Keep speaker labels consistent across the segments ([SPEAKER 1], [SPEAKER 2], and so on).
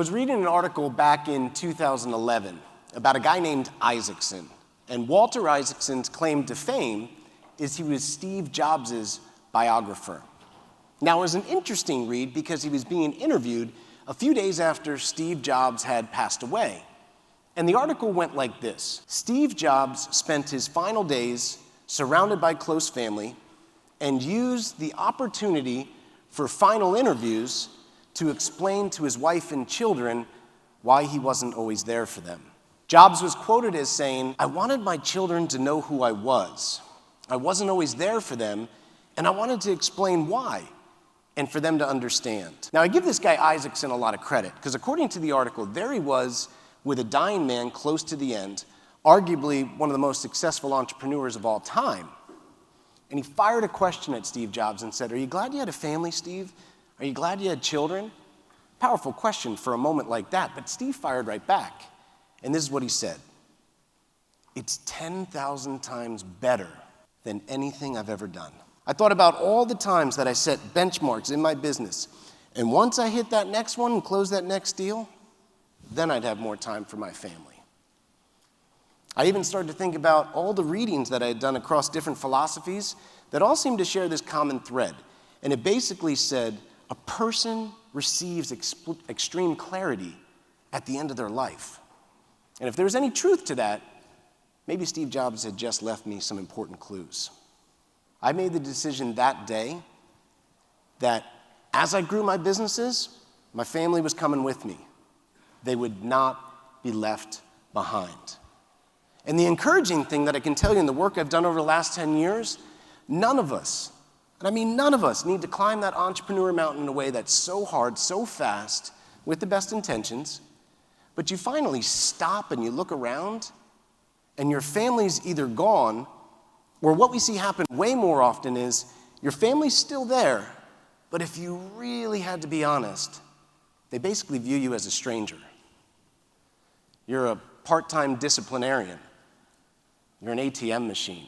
[SPEAKER 1] I was reading an article back in 2011 about a guy named Isaacson. And Walter Isaacson's claim to fame is he was Steve Jobs' biographer. Now, it was an interesting read because he was being interviewed a few days after Steve Jobs had passed away. And the article went like this: Steve Jobs spent his final days surrounded by close family and used the opportunity for final interviews to explain to his wife and children why he wasn't always there for them. Jobs was quoted as saying, "I wanted my children to know who I was. I wasn't always there for them, and I wanted to explain why, and for them to understand." Now, I give this guy Isaacson a lot of credit, because according to the article, there he was with a dying man close to the end, arguably one of the most successful entrepreneurs of all time. And he fired a question at Steve Jobs and said, "Are you glad you had a family, Steve? Are you glad you had children?" Powerful question for a moment like that, but Steve fired right back. And this is what he said: "It's 10,000 times better than anything I've ever done." I thought about all the times that I set benchmarks in my business, and once I hit that next one and closed that next deal, then I'd have more time for my family. I even started to think about all the readings that I had done across different philosophies that all seemed to share this common thread. And it basically said, a person receives extreme clarity at the end of their life. And if there was any truth to that, maybe Steve Jobs had just left me some important clues. I made the decision that day that as I grew my businesses, my family was coming with me. They would not be left behind. And the encouraging thing that I can tell you in the work I've done over the last 10 years, none of us, and I mean none of us, need to climb that entrepreneur mountain in a way that's so hard, so fast, with the best intentions, but you finally stop and you look around, and your family's either gone, or what we see happen way more often is your family's still there, but if you really had to be honest, they basically view you as a stranger. You're a part-time disciplinarian. You're an ATM machine.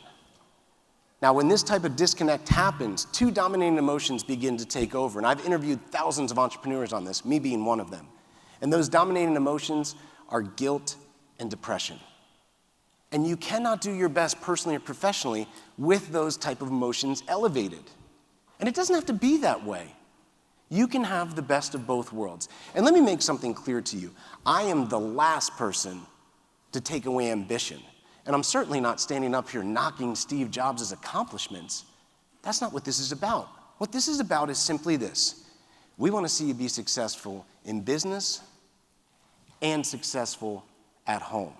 [SPEAKER 1] Now, when this type of disconnect happens, two dominating emotions begin to take over. And I've interviewed thousands of entrepreneurs on this, me being one of them. And those dominating emotions are guilt and depression. And you cannot do your best personally or professionally with those type of emotions elevated. And it doesn't have to be that way. You can have the best of both worlds. And let me make something clear to you. I am the last person to take away ambition. And I'm certainly not standing up here knocking Steve Jobs' accomplishments. That's not what this is about. What this is about is simply this. We want to see you be successful in business and successful at home.